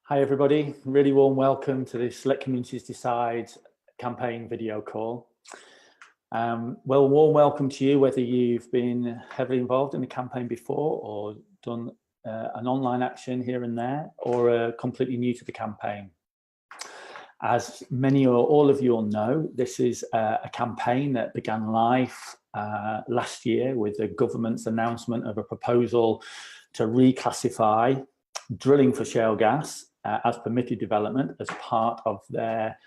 Hi everybody, really warm welcome to this Let Communities Decide campaign video call. Well, warm welcome to you whether you've been heavily involved in the campaign before or done an online action here and there, or completely new to the campaign. As many or all of you all know, this is a campaign that began life last year with the government's announcement of a proposal to reclassify drilling for shale gas as permitted development as part of their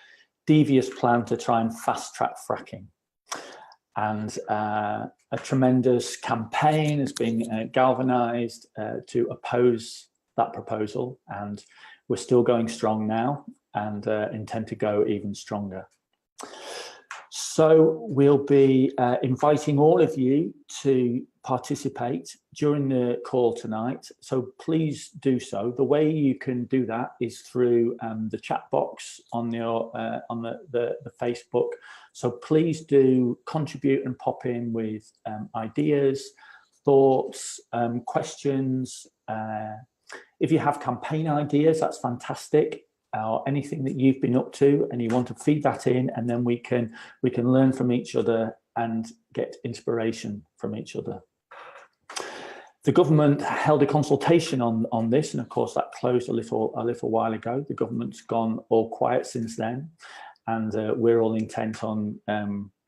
devious plan to try and fast track fracking. And a tremendous campaign has been galvanized to oppose that proposal, and we're still going strong now and intend to go even stronger. So we'll be inviting all of you to participate during the call tonight. So please do so. The way you can do that is through the chat box on your on the Facebook. So please do contribute and pop in with ideas, thoughts, questions. If you have campaign ideas, that's fantastic. Or anything that you've been up to and you want to feed that in, and then we can learn from each other and get inspiration from each other. The government held a consultation on this, and of course that closed a little while ago. The government's gone all quiet since then, and we're all intent on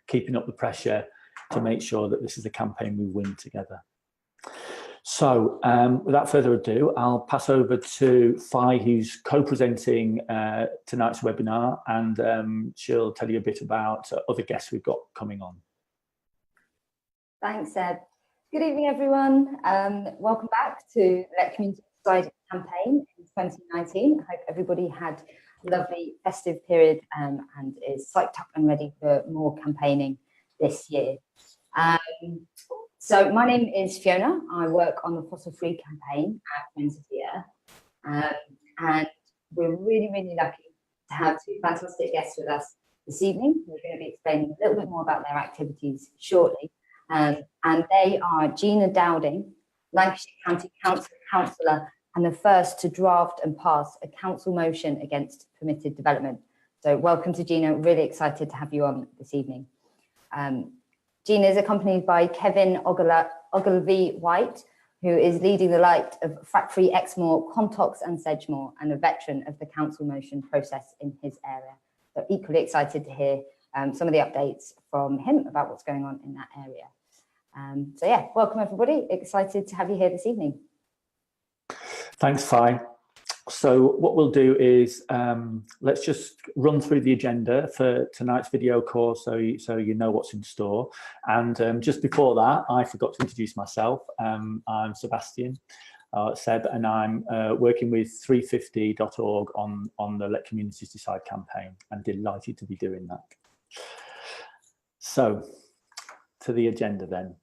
keeping up the pressure to make sure that this is a campaign we win together. So without further ado, I'll pass over to Fi, who's co-presenting tonight's webinar, and she'll tell you a bit about other guests we've got coming on. Thanks, Seb. Good evening, everyone. Welcome back to Let Communities Decide campaign in 2019. I hope everybody had a lovely festive period and is psyched up and ready for more campaigning this year. So my name is Fiona. I work on the Fossil Free campaign at Friends of the Earth. And we're really, really lucky to have two fantastic guests with us this evening. We're going to be explaining a little bit more about their activities shortly. And they are Gina Dowding, Lancashire County Council councillor, and the first to draft and pass a council motion against permitted development. So welcome to Gina. Really excited to have you on this evening. Gina is accompanied by Kevin Ogilvie-White, who is leading the light of Frack Free Exmoor, Contox and Sedgemoor, and a veteran of the council motion process in his area. So equally excited to hear some of the updates from him about what's going on in that area. So yeah, welcome everybody. Excited to have you here this evening. Thanks, Fi. So what we'll do is let's just run through the agenda for tonight's video call so you know what's in store. And just before that, I forgot to introduce myself. I'm Sebastian, Seb, and I'm working with 350.org on the Let Communities Decide campaign. I'm delighted to be doing that. So to the agenda then.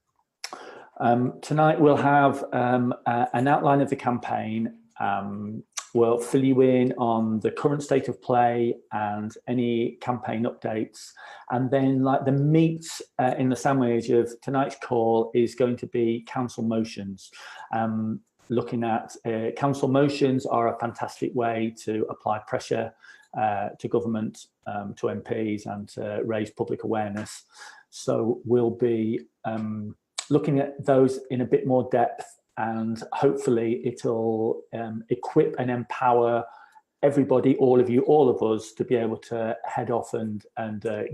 Tonight we'll have an outline of the campaign. We'll fill you in on the current state of play and any campaign updates. And then like the meat in the sandwich of tonight's call is going to be council motions. Looking at council motions are a fantastic way to apply pressure to government, to MPs, and to raise public awareness. So we'll be looking at those in a bit more depth, and hopefully it'll equip and empower everybody, all of you, all of us, to be able to head off and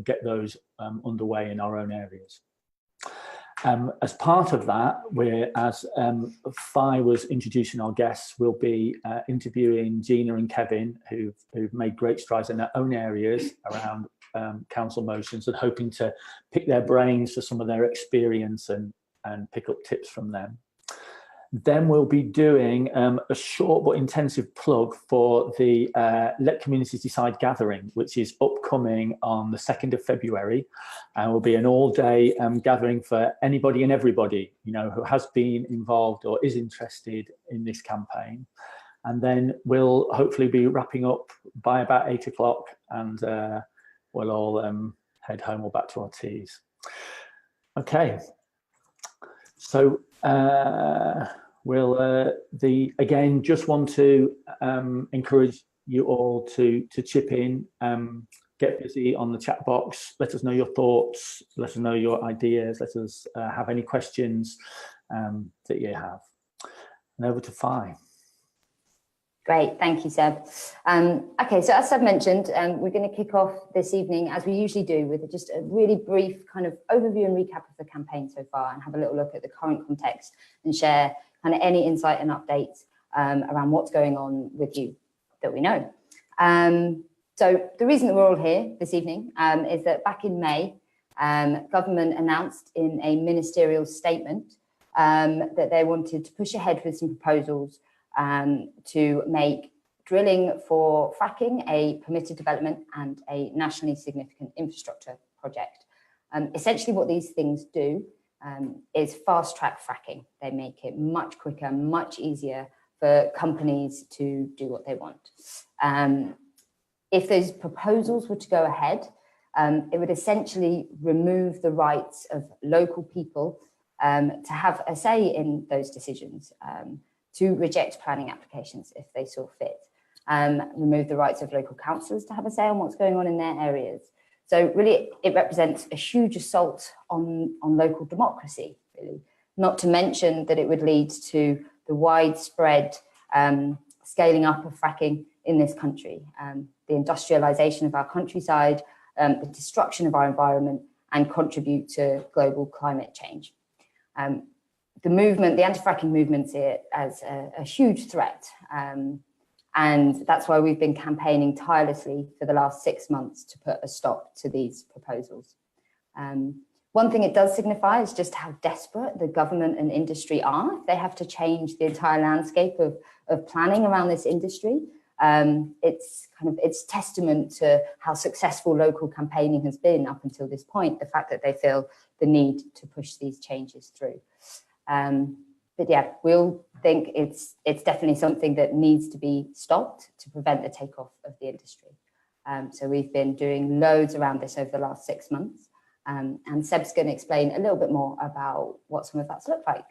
get those underway in our own areas. As part of that, as Fi was introducing our guests, we'll be interviewing Gina and Kevin, who've made great strides in their own areas around council motions, and hoping to pick their brains for some of their experience and pick up tips from them. Then we'll be doing a short but intensive plug for the Let Communities Decide gathering, which is upcoming on the 2nd of February, and will be an all-day gathering for anybody and everybody, you know, who has been involved or is interested in this campaign. And then we'll hopefully be wrapping up by about 8 o'clock, and we'll all head home or back to our teas. Okay, so We'll again just want to encourage you all to chip in, get busy on the chat box. Let us know your thoughts. Let us know your ideas. Let us have any questions that you have. And over to Fi. Great, thank you, Seb. Okay, so as Seb mentioned, we're going to kick off this evening, as we usually do, with just a really brief kind of overview and recap of the campaign so far, and have a little look at the current context and share kind of any insight and updates around what's going on with you that we know. So the reason that we're all here this evening is that back in May, government announced in a ministerial statement that they wanted to push ahead with some proposals to make drilling for fracking a permitted development and a nationally significant infrastructure project. Essentially what these things do is fast track fracking. They make it much quicker, much easier for companies to do what they want. If those proposals were to go ahead, it would essentially remove the rights of local people to have a say in those decisions, to reject planning applications if they saw fit, remove the rights of local councillors to have a say on what's going on in their areas. So really, it represents a huge assault on local democracy, really. Not to mention that it would lead to the widespread scaling up of fracking in this country, the industrialisation of our countryside, the destruction of our environment, and contribute to global climate change. The movement, the anti-fracking movement, see it as a huge threat. And that's why we've been campaigning tirelessly for the last 6 months to put a stop to these proposals. One thing it does signify is just how desperate the government and industry are. They have to change the entire landscape of planning around this industry. It's testament to how successful local campaigning has been up until this point, the fact that they feel the need to push these changes through. But yeah, we'll think it's definitely something that needs to be stopped to prevent the takeoff of the industry. So we've been doing loads around this over the last 6 months. And Seb's going to explain a little bit more about what some of that's looked like.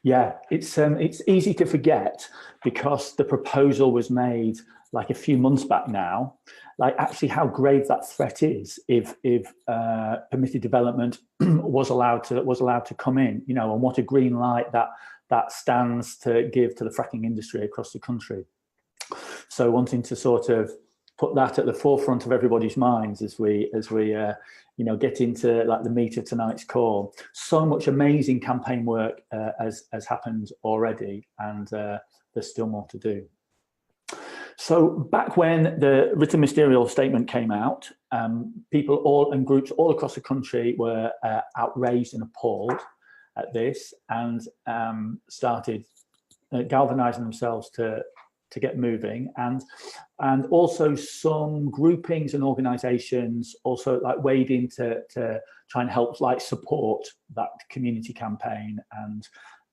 Yeah, it's easy to forget because the proposal was made like a few months back now, like actually how grave that threat is if permitted development was allowed to come in, you know, and what a green light that stands to give to the fracking industry across the country. So wanting to sort of put that at the forefront of everybody's minds as we you know, get into like the meat of tonight's call. So much amazing campaign work has happened already, and there's still more to do. So back when the written ministerial statement came out, people and groups all across the country were outraged and appalled at this, and started galvanizing themselves to get moving, and also some groupings and organizations also like weighed in to try and help like support that community campaign, and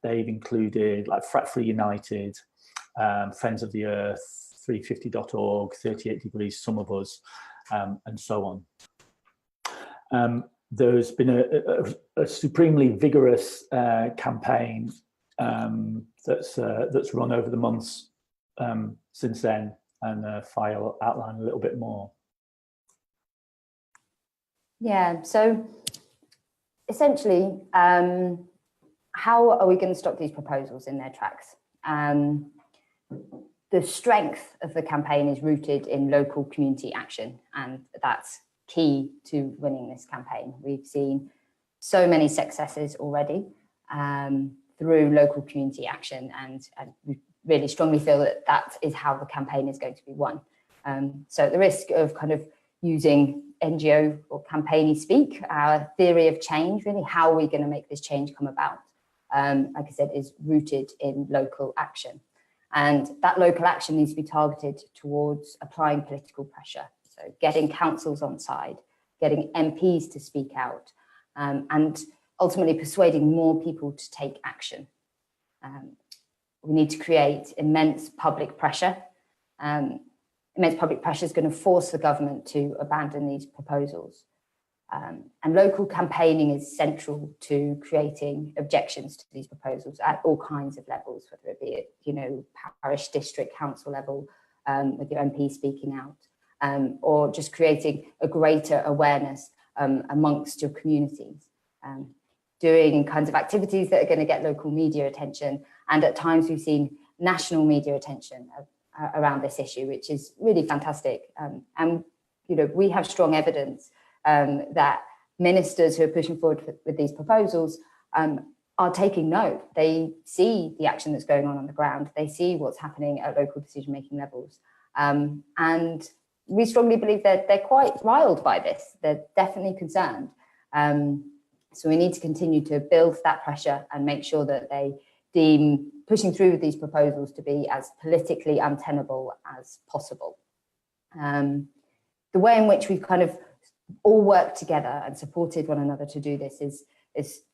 they've included like Frack Free United, Friends of the Earth, 350.org, 38 Degrees, Some of Us, and so on. There's been a supremely vigorous campaign that's run over the months since then, and Fi will outline a little bit more. Yeah, so essentially, how are we going to stop these proposals in their tracks? The strength of the campaign is rooted in local community action, and that's key to winning this campaign. We've seen so many successes already through local community action, and we really strongly feel that that is how the campaign is going to be won. So at the risk of kind of using NGO or campaign speak, our theory of change, really how are we going to make this change come about, like I said, is rooted in local action. And that local action needs to be targeted towards applying political pressure. So getting councils on side, getting MPs to speak out, and ultimately persuading more people to take action. We need to create immense public pressure. Immense public pressure is going to force the government to abandon these proposals. And local campaigning is central to creating objections to these proposals at all kinds of levels, whether it be at, you know, parish, district, council level, with your MP speaking out, or just creating a greater awareness amongst your communities, doing kinds of activities that are going to get local media attention. And at times we've seen national media attention around this issue, which is really fantastic. And, you know, we have strong evidence that ministers who are pushing forward with these proposals are taking note. They see the action that's going on the ground. They see what's happening at local decision-making levels. And we strongly believe that they're quite riled by this. They're definitely concerned. So we need to continue to build that pressure and make sure that they deem pushing through with these proposals to be as politically untenable as possible. The way in which we've kind of all worked together and supported one another to do this is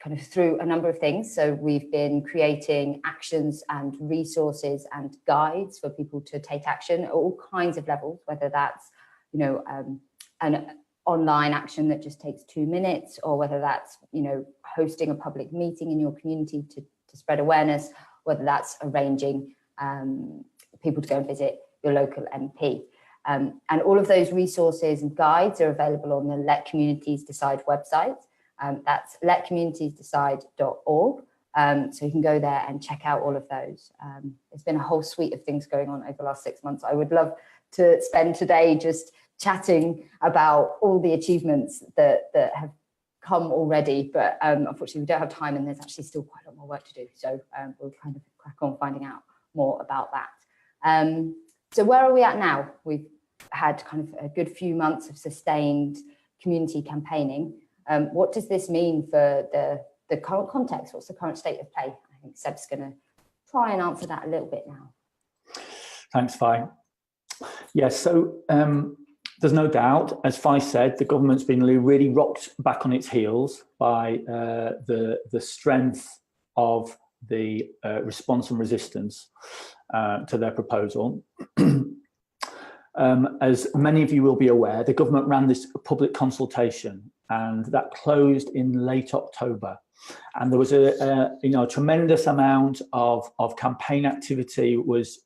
kind of through a number of things. So we've been creating actions and resources and guides for people to take action at all kinds of levels, whether that's, you know, an online action that just takes 2 minutes, or whether that's, you know, hosting a public meeting in your community to spread awareness, whether that's arranging people to go and visit your local MP. And all of those resources and guides are available on the Let Communities Decide website. That's letcommunitiesdecide.org. So you can go there and check out all of those. There's been a whole suite of things going on over the last 6 months. I would love to spend today just chatting about all the achievements that have come already, but unfortunately we don't have time, and there's actually still quite a lot more work to do. So we'll kind of crack on finding out more about that. So where are we at now? We've had kind of a good few months of sustained community campaigning. What does this mean for the current context? What's the current state of play? I think Seb's going to try and answer that a little bit now. Thanks, Fi. Yes, so there's no doubt, as Fi said, the government's been really rocked back on its heels by the strength of the response and resistance to their proposal. As many of you will be aware, the government ran this public consultation, and that closed in late October. And there was a tremendous amount of campaign activity was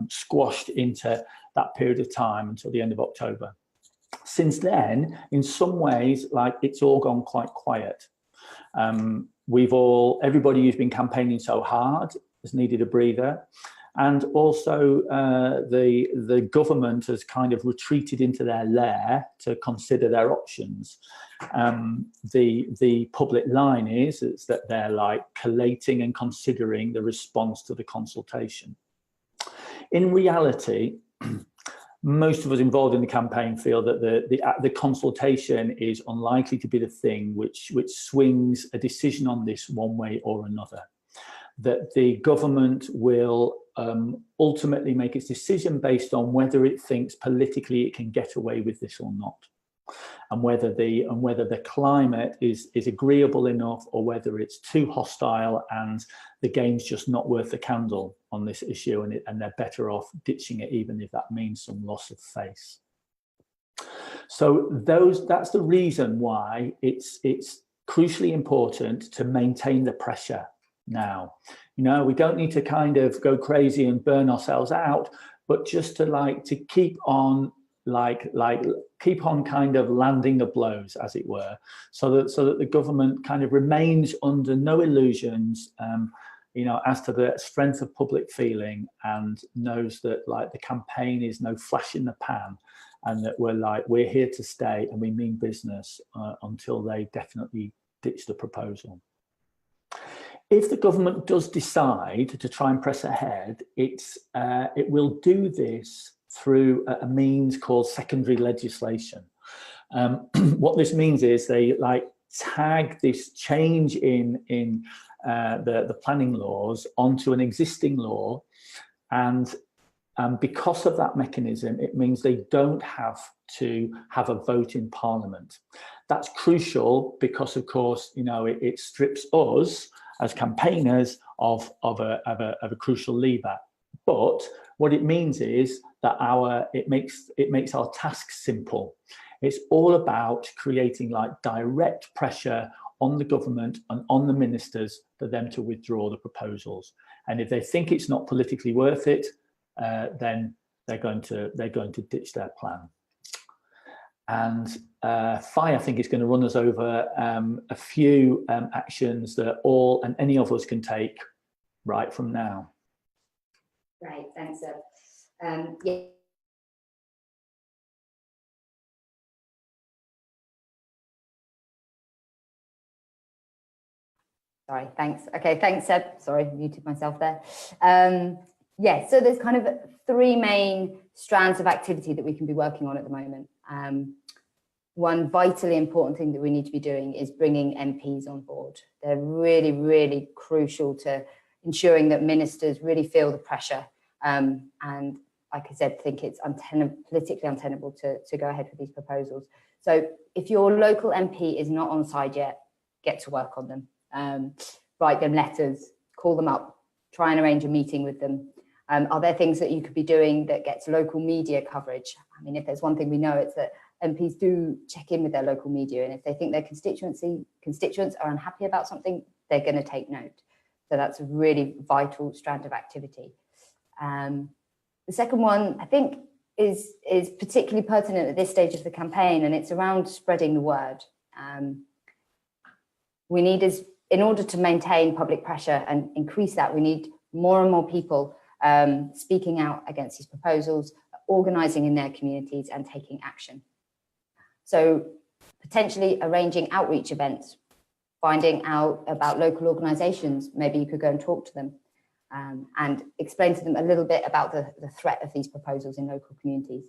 squashed into that period of time until the end of October. Since then, in some ways, like, it's all gone quite quiet. Everybody who's been campaigning so hard has needed a breather. And also the government has kind of retreated into their lair to consider their options. The public line is that they're like collating and considering the response to the consultation. In reality, most of us involved in the campaign feel that the consultation is unlikely to be the thing which swings a decision on this one way or another. That the government will ultimately make its decision based on whether it thinks politically it can get away with this or not, and whether the climate is agreeable enough, or whether it's too hostile and the game's just not worth the candle on this issue, and they're better off ditching it, even if that means some loss of face. So that's the reason why it's crucially important to maintain the pressure now. You know, we don't need to kind of go crazy and burn ourselves out, but just to keep on keep on kind of landing the blows, as it were, so that the government kind of remains under no illusions, you know, as to the strength of public feeling, and knows that like the campaign is no flash in the pan, and that we're here to stay and we mean business until they definitely ditch the proposal. If the government does decide to try and press ahead, it will do this through a means called secondary legislation. What this means is they tag this change in the planning laws onto an existing law, and because of that mechanism, it means they don't have to have a vote in Parliament. That's crucial because, of course, you know, it strips us as campaigners of a crucial lever. But what it means is that it makes our task simple. It's all about creating like direct pressure on the government and on the ministers for them to withdraw the proposals. And if they think it's not politically worth it, then they're going to ditch their plan. And Fi, I think, is going to run us over a few actions that all and any of us can take right from now. Right, thanks, Seb. Yeah. Sorry, thanks. Okay, thanks, Seb. Sorry, muted myself there. Yeah, so there's kind of 3 main strands of activity that we can be working on at the moment. One vitally important thing that we need to be doing is bringing MPs on board. They're really, really crucial to ensuring that ministers really feel the pressure. And like I said, think it's politically untenable to go ahead with these proposals. So if your local MP is not on side yet, get to work on them. Write them letters, call them up, try and arrange a meeting with them. Are there things that you could be doing that gets local media coverage? I mean, if there's one thing we know, it's that MPs do check in with their local media, and if they think their constituents are unhappy about something, they're going to take note. So that's a really vital strand of activity. The second one, I think, is particularly pertinent at this stage of the campaign, and it's around spreading the word. We need, in order to maintain public pressure and increase that, we need more and more people speaking out against these proposals, organising in their communities and taking action. So potentially arranging outreach events, finding out about local organisations, maybe you could go and talk to them and explain to them a little bit about the threat of these proposals in local communities.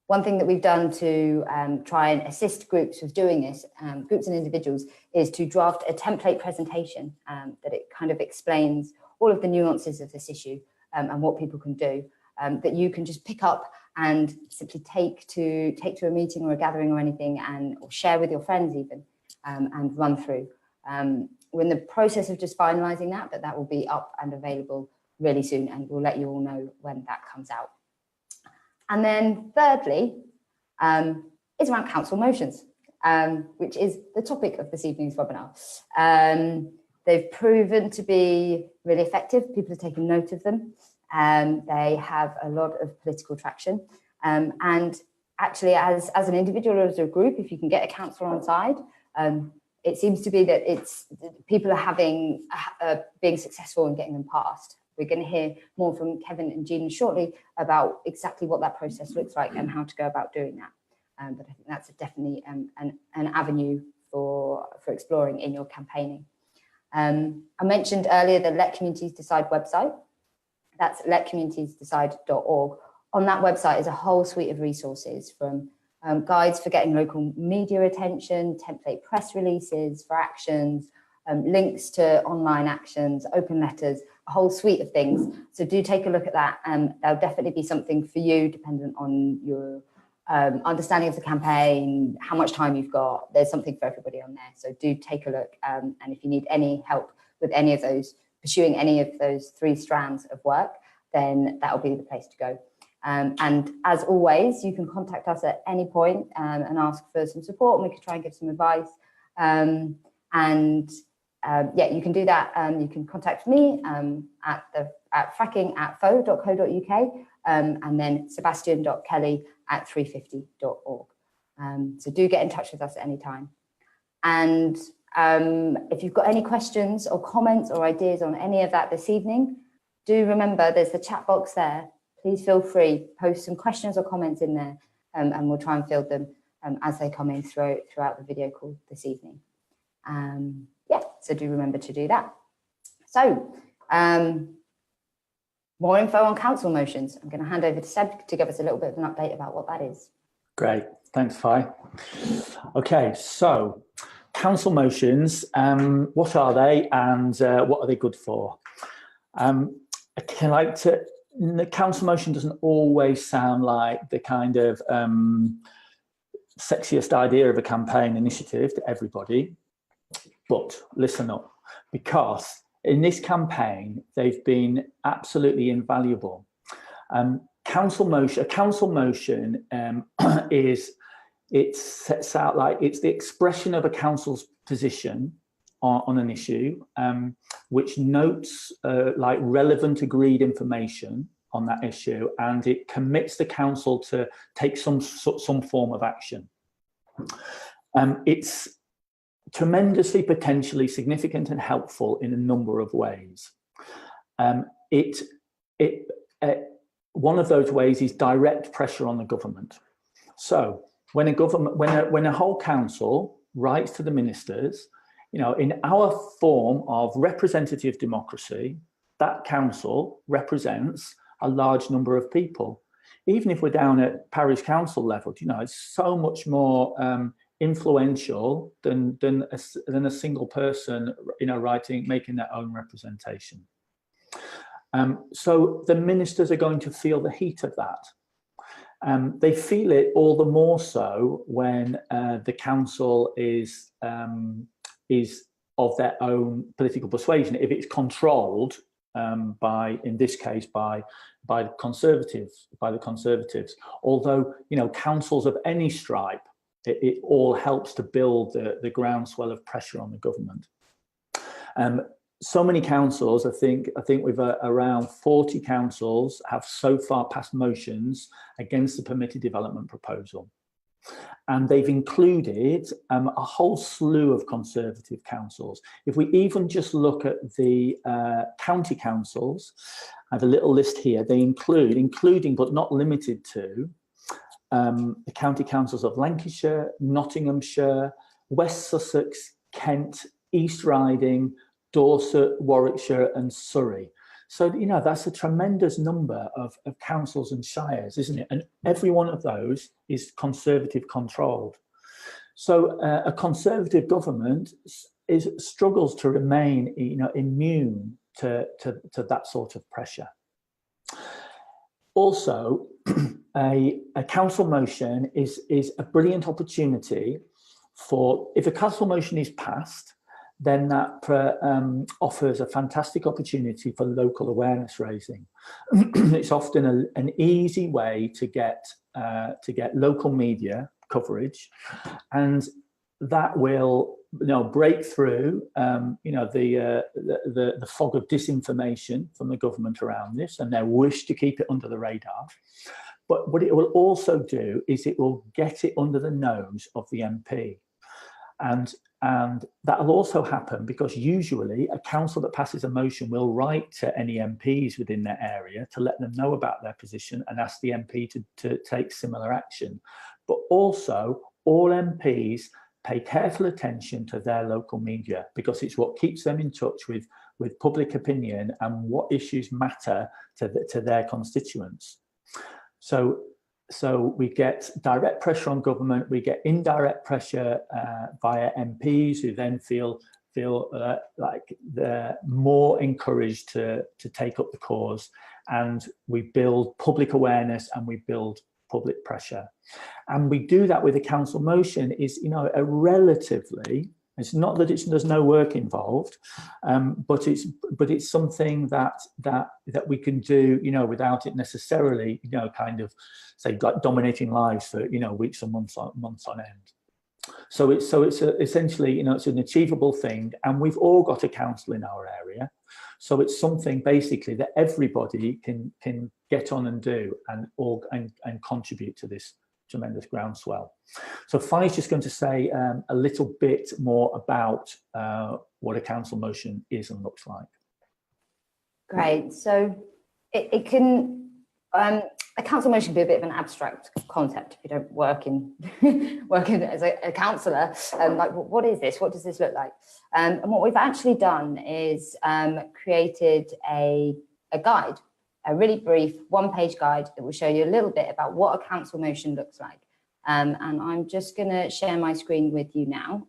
One thing that we've done to try and assist groups with doing this, groups and individuals, is to draft a template presentation that it kind of explains all of the nuances of this issue and what people can do, that you can just pick up and simply take to a meeting or a gathering or anything, or share with your friends even, and run through. We're in the process of just finalising that, but that will be up and available really soon, and we'll let you all know when that comes out. And then thirdly, is around council motions, which is the topic of this evening's webinar. They've proven to be really effective. People are taking note of them. They have a lot of political traction. And actually, as an individual or as a group, if you can get a councillor on side, it seems to be that people are being successful in getting them passed. We're going to hear more from Kevin and Gina shortly about exactly what that process looks like and how to go about doing that. But I think that's definitely an avenue for exploring in your campaigning. I mentioned earlier the Let Communities Decide website. That's letcommunitiesdecide.org. On that website is a whole suite of resources, from guides for getting local media attention, template press releases for actions, links to online actions, open letters, a whole suite of things. So do take a look at that. There'll definitely be something for you dependent on your understanding of the campaign, how much time you've got. There's something for everybody on there. So do take a look. And if you need any help with any of those, pursuing any of those 3 strands of work, then that'll be the place to go. And as always, you can contact us at any point and ask for some support, and we can try and give some advice. Yeah, you can do that. You can contact me at fracking@fo.co.uk and then sebastian.kelly@350.org. So do get in touch with us at any time. And if you've got any questions or comments or ideas on any of that this evening, do remember there's the chat box there. Please feel free, post some questions or comments in there, and we'll try and field them as they come in throughout the video call this evening. Yeah, so do remember to do that. So, more info on council motions. I'm going to hand over to Seb to give us a little bit of an update about what that is. Great, thanks, Fi. Okay, so council motions, what are they and what are they good for? The council motion doesn't always sound like the kind of sexiest idea of a campaign initiative to everybody, but listen up, because in this campaign, they've been absolutely invaluable. A council motion is it sets out like it's the expression of a council's position on an issue, which notes like relevant agreed information on that issue, and it commits the council to take some form of action. It's tremendously potentially significant and helpful in a number of ways. One of those ways is direct pressure on the government. So when a whole council writes to the ministers, you know, in our form of representative democracy, that council represents a large number of people. Even if we're down at parish council level, you know, it's so much more influential than a single person, you know, making their own representation. So the ministers are going to feel the heat of that. They feel it all the more so when the council is of their own political persuasion. If it's controlled by, in this case, by the Conservatives. Although, you know, councils of any stripe, it all helps to build the groundswell of pressure on the government. So many councils, I think we've around 40 councils have so far passed motions against the permitted development proposal. And they've included a whole slew of Conservative councils. If we even just look at the county councils, I have a little list here. They including but not limited to the county councils of Lancashire, Nottinghamshire, West Sussex, Kent, East Riding, Dorset, Warwickshire and Surrey. So, you know, that's a tremendous number of councils and shires, isn't it? And every one of those is Conservative controlled. So a Conservative government struggles to remain, you know, immune to that sort of pressure. Also, a council motion is a brilliant opportunity for, if a council motion is passed, then that offers a fantastic opportunity for local awareness raising. It's often an easy way to get local media coverage, and that will, you know, break through you know, the fog of disinformation from the government around this and their wish to keep it under the radar. But what it will also do is it will get it under the nose of the MP. And that will also happen because usually a council that passes a motion will write to any MPs within their area to let them know about their position and ask the MP to take similar action. But also all MPs pay careful attention to their local media because it's what keeps them in touch with public opinion and what issues matter to their constituents. So we get direct pressure on government, we get indirect pressure via MPs who then feel like they're more encouraged to take up the cause, and we build public awareness and we build public pressure. And we do that with a council motion is, you know, a relatively, it's not that there's no work involved, but it's something that we can do, you know, without it necessarily, you know, kind of say like dominating lives for, you know, weeks and months on end. So it's essentially, you know, it's an achievable thing, and we've all got a council in our area, so it's something basically that everybody can get on and do and contribute to this tremendous groundswell. So Fai's just going to say a little bit more about what a council motion is and looks like. Great. So it can, a council motion can be a bit of an abstract concept if you don't work in as a councillor. Like, what is this? What does this look like? And what we've actually done is created a guide, a really brief one-page guide that will show you a little bit about what a council motion looks like. And I'm just going to share my screen with you now.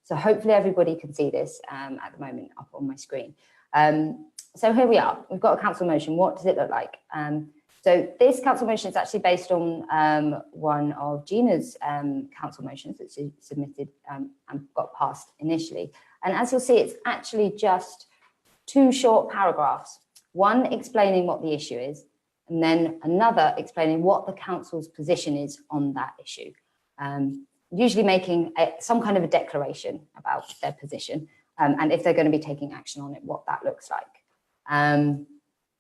So hopefully everybody can see this at the moment up on my screen. So here we are. We've got a council motion. What does it look like? So this council motion is actually based on one of Gina's council motions that she submitted and got passed initially. And as you'll see, it's actually just 2 short paragraphs. One explaining what the issue is, and then another explaining what the council's position is on that issue. usually making some kind of a declaration about their position, and if they're going to be taking action on it, what that looks like.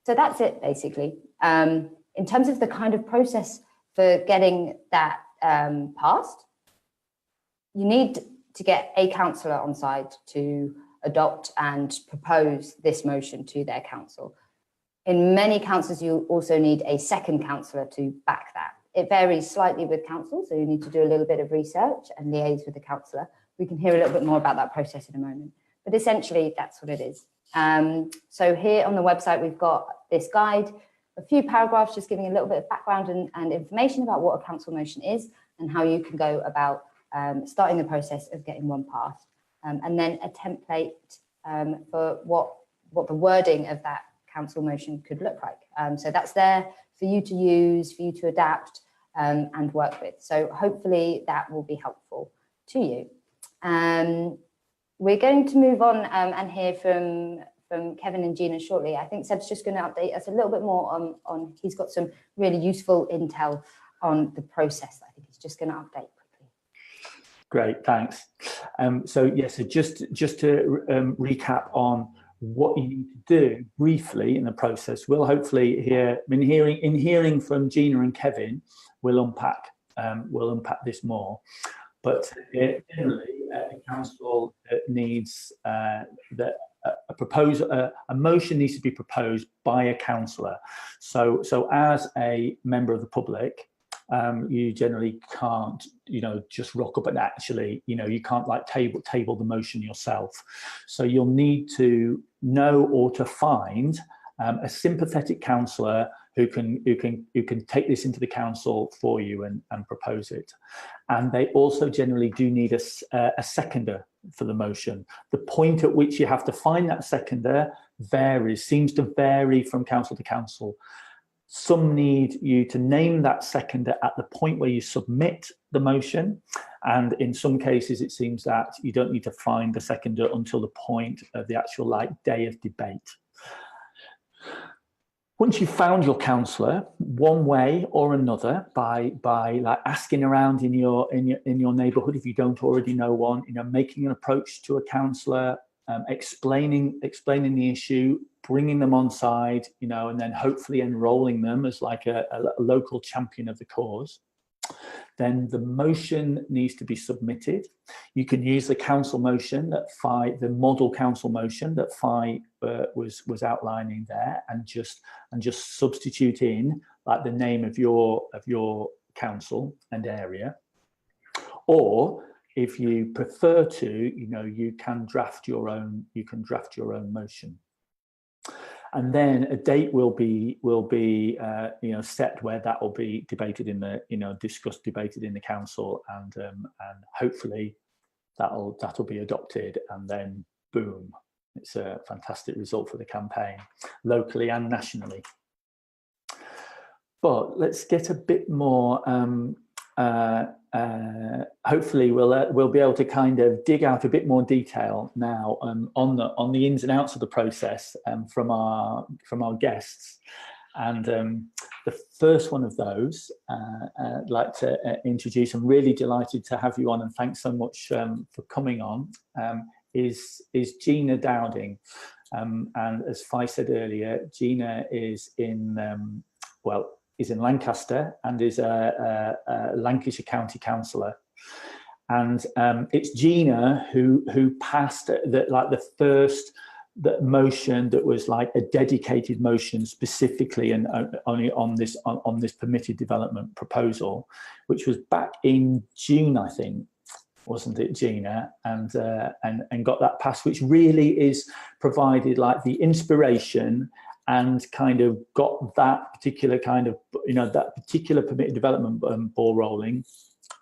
So that's it, basically. In terms of the kind of process for getting that passed, you need to get a councillor on side to adopt and propose this motion to their council. In many councils, you also need a second councillor to back that. It varies slightly with council, so you need to do a little bit of research and liaise with the councillor. We can hear a little bit more about that process in a moment, but essentially that's what it is. So here on the website, we've got this guide, a few paragraphs just giving a little bit of background and information about what a council motion is and how you can go about starting the process of getting one passed, and then a template for what the wording of that council motion could look like. So that's there for you to use, for you to adapt and work with. So hopefully that will be helpful to you. We're going to move on and hear from Kevin and Gina shortly. I think Seb's just going to update us a little bit more on he's got some really useful intel on the process. I think he's just going to update quickly. Great, thanks. So just to recap on what you need to do briefly in the process, we'll hopefully hear, in hearing from Gina and Kevin, we'll unpack this more. But generally, the council needs a motion needs to be proposed by a councillor. So as a member of the public, you generally can't, just rock up and actually, you can't like table the motion yourself. So you'll need to know or to find a sympathetic councillor who can take this into the council for you and propose it. And they also generally do need a seconder for the motion. The point at which you have to find that seconder seems to vary from council to council. Some need you to name that seconder at the point where you submit the motion, and in some cases it seems that you don't need to find the seconder until the point of the actual day of debate. Once you've found your councillor, one way or another, by like asking around in your neighbourhood if you don't already know one, making an approach to a councillor, explaining the issue, bringing them on side, and then hopefully enrolling them as like a local champion of the cause. Then the motion needs to be submitted. You can use the council motion the model council motion that Fi was outlining there, and just substitute in like the name of your council and area. Or if you prefer to, you can draft your own motion. And then a date will be set where that will be debated in the debated in the council, and hopefully that'll be adopted, and then boom, it's a fantastic result for the campaign, locally and nationally. But let's get a bit more. Hopefully we'll be able to kind of dig out a bit more detail now on the ins and outs of the process from our guests. And the first one of those I'd like to introduce. I'm really delighted to have you on, and thanks so much for coming on. Is Gina Dowding, and as Fi said earlier, Gina is in Lancaster and is a Lancashire County Councillor, and it's Gina who passed the first motion that was like a dedicated motion specifically and only on this permitted development proposal, which was back in June, I think, wasn't it, Gina? And got that passed, which really is provided like the inspiration and kind of got that particular kind of, that particular permitted development ball rolling.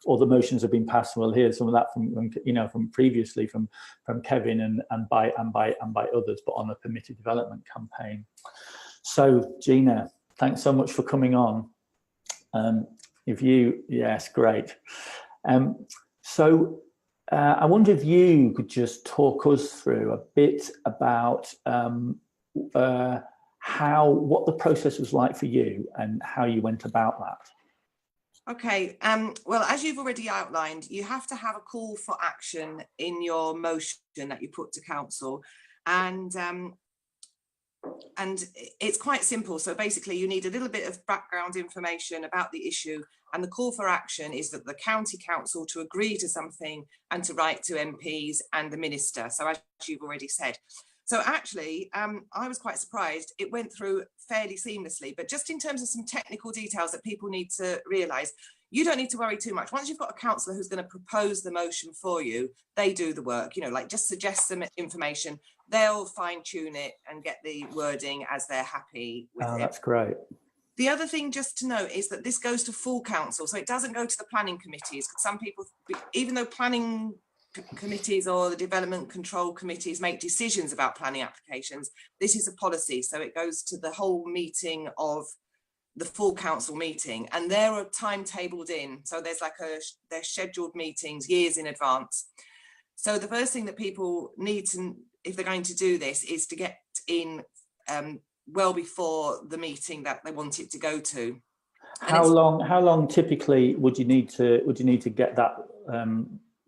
All the motions have been passed. We'll hear some of that from previously from Kevin and by others, but on the permitted development campaign. So Gina, thanks so much for coming on. Yes, great. So I wonder if you could just talk us through a bit about what the process was like for you and how you went about that. Okay, well, as you've already outlined, you have to have a call for action in your motion that you put to council, and it's quite simple. So basically you need a little bit of background information about the issue, and the call for action is that the county council to agree to something and to write to MPs and the minister. So as you've already said. So actually, I was quite surprised. It went through fairly seamlessly, but just in terms of some technical details that people need to realise, you don't need to worry too much. Once you've got a councillor who's going to propose the motion for you, they do the work, you know, like just suggest some information. They'll fine tune it and get the wording as they're happy with it. That's great. The other thing just to note is that this goes to full council. So it doesn't go to the planning committees. Some people, even though planning committees or the development control committees make decisions about planning applications, this is a policy, so it goes to the whole meeting of the full council meeting, and they're timetabled in, so there's like they're scheduled meetings years in advance. So the first thing that people need to, if they're going to do this, is to get in well before the meeting that they want it to go to. How long typically would you need to get that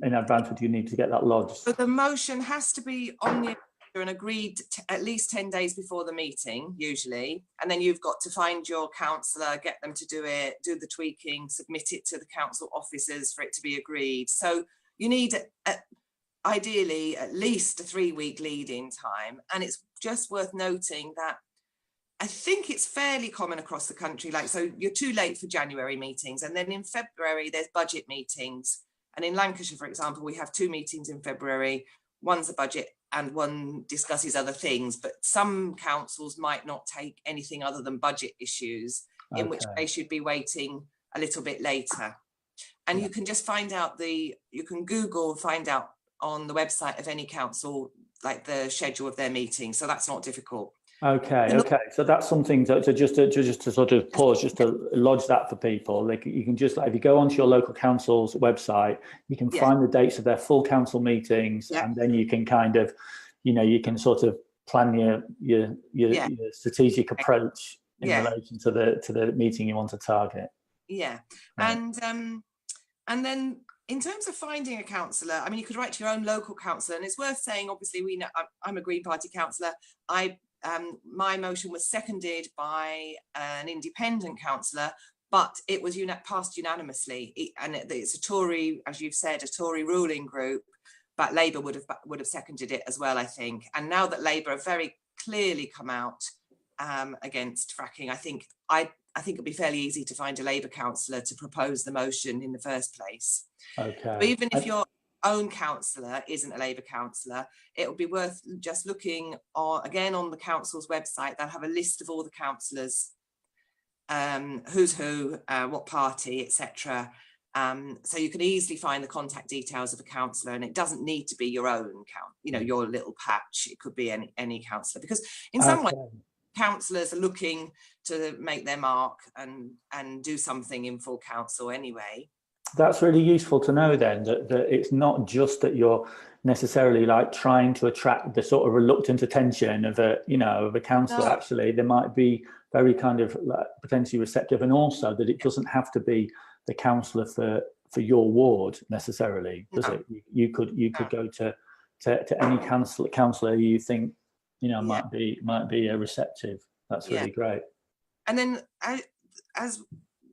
in advance? Would you need to get that lodged? So the motion has to be on the agenda and agreed at least 10 days before the meeting, usually, and then you've got to find your councillor, get them to do it, do the tweaking, submit it to the council officers for it to be agreed. So you need ideally at least a 3-week lead-in time, and it's just worth noting that I think it's fairly common across the country, like, so you're too late for January meetings, and then in February there's budget meetings. And in Lancashire, for example, we have 2 meetings in February. One's a budget and one discusses other things, but some councils might not take anything other than budget issues, in which they should be waiting a little bit later. And you can just find out you can Google, find out on the website of any council, like the schedule of their meetings. So that's not difficult. Okay. So that's something to just to sort of pause, just to lodge that for people. Like, you can just, like, if you go onto your local council's website, you can find the dates of their full council meetings, and then you can kind of, you know, you can sort of plan your strategic approach in relation to the meeting you want to target. Yeah, right. And then in terms of finding a councillor, I mean, you could write to your own local councillor, and it's worth saying, obviously, we know I'm a Green Party councillor. My motion was seconded by an independent councillor, but it was passed unanimously. And it's a Tory, as you've said, a Tory ruling group, but Labour would have seconded it as well, I think. And now that Labour have very clearly come out against fracking, I think it'd be fairly easy to find a Labour councillor to propose the motion in the first place. Okay. But even if your own councillor isn't a Labour councillor, it would be worth just looking again on the council's website. They'll have a list of all the councillors, who's who, what party, etc. So you can easily find the contact details of a councillor, and it doesn't need to be your own your little patch. It could be any councillor, because in some way councillors are looking to make their mark and do something in full council anyway. That's really useful to know then, that it's not just that you're necessarily like trying to attract the sort of reluctant attention of a councillor. No. Actually, they might be very kind of like potentially receptive, and also that it doesn't have to be the councillor for your ward necessarily, does it? You could go to any councillor you think might be receptive. That's really great. And then as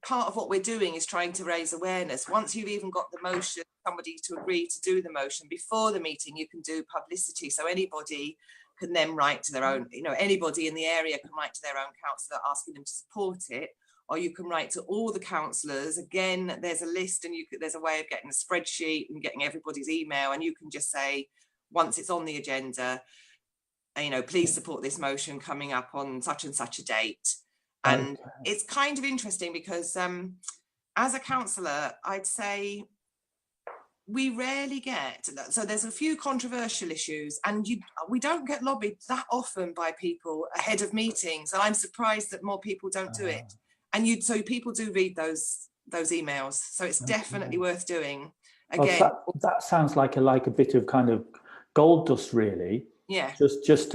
part of what we're doing is trying to raise awareness. Once you've even got the motion, somebody to agree to do the motion before the meeting, you can do publicity. So anybody can then write to their own, anybody in the area can write to their own councillor asking them to support it, or you can write to all the councillors. Again, there's a list, and there's a way of getting a spreadsheet and getting everybody's email, and you can just say, once it's on the agenda, please support this motion coming up on such and such a date. And it's kind of interesting because as a councillor, I'd say we rarely get, so there's a few controversial issues, and we don't get lobbied that often by people ahead of meetings, and I'm surprised that more people don't do it. And so people do read those emails, so it's definitely worth doing. Again, that sounds like a bit of kind of gold dust, really. Yeah. Just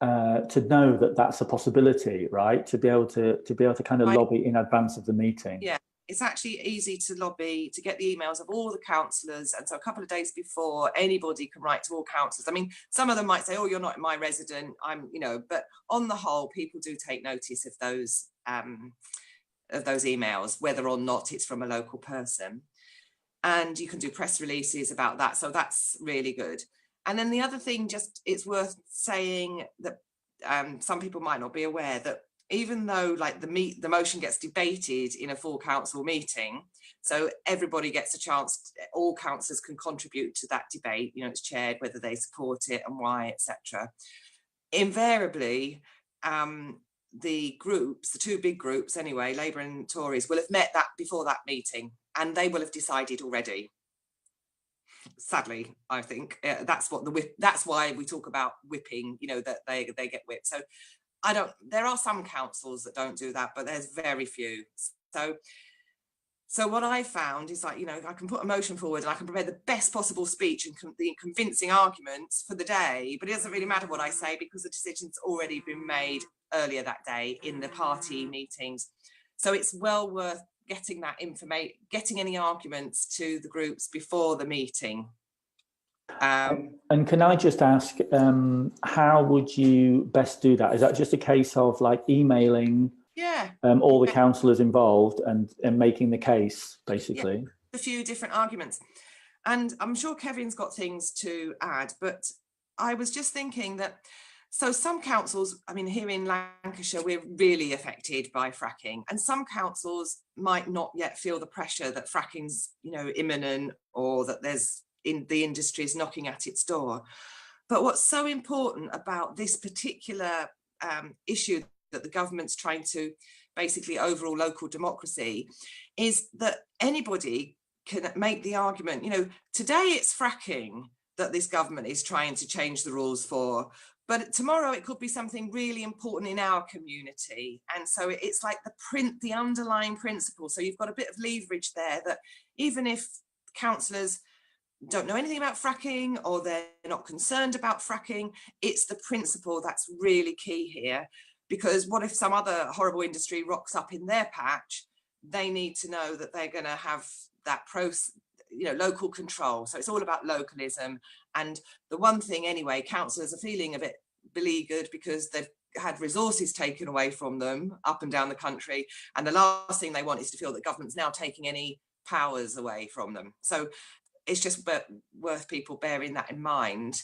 to know that that's a possibility, right? To be able to kind of lobby in advance of the meeting. Yeah, it's actually easy to lobby to get the emails of all the councillors, and so a couple of days before, anybody can write to all councillors. I mean, some of them might say, "Oh, you're not my resident." But on the whole, people do take notice of those emails, whether or not it's from a local person. And you can do press releases about that, so that's really good. And then the other thing, just it's worth saying that some people might not be aware that even though like the motion gets debated in a full council meeting, so everybody gets a chance, all councillors can contribute to that debate, it's chaired, whether they support it and why, etc. Invariably, the groups, the two big groups anyway, Labour and Tories, will have met that before that meeting, and they will have decided already. Sadly, I think that's why we talk about whipping, that they get whipped. So there are some councils that don't do that, but there's very few. So what I found is I can put a motion forward and I can prepare the best possible speech and the convincing arguments for the day, but it doesn't really matter what I say because the decision's already been made earlier that day in the party meetings. So it's well worth getting that information, getting any arguments to the groups before the meeting. And can I just ask, how would you best do that? Is that just a case of like emailing all the councillors involved and making the case, basically? Yeah, a few different arguments. And I'm sure Kevin's got things to add, but I was just thinking that, so some councils, I mean, here in Lancashire, we're really affected by fracking, and some councils might not yet feel the pressure that fracking's, imminent, or that the industry is knocking at its door. But what's so important about this particular issue that the government's trying to basically overall local democracy is that anybody can make the argument, today it's fracking that this government is trying to change the rules for, but tomorrow it could be something really important in our community. And so it's like the underlying principle. So you've got a bit of leverage there, that even if councillors don't know anything about fracking or they're not concerned about fracking, it's the principle that's really key here. Because what if some other horrible industry rocks up in their patch? They need to know that they're going to have that local control. So it's all about localism. And the one thing anyway, councillors are feeling a bit beleaguered because they've had resources taken away from them up and down the country. And the last thing they want is to feel that government's now taking any powers away from them. So it's just worth people bearing that in mind,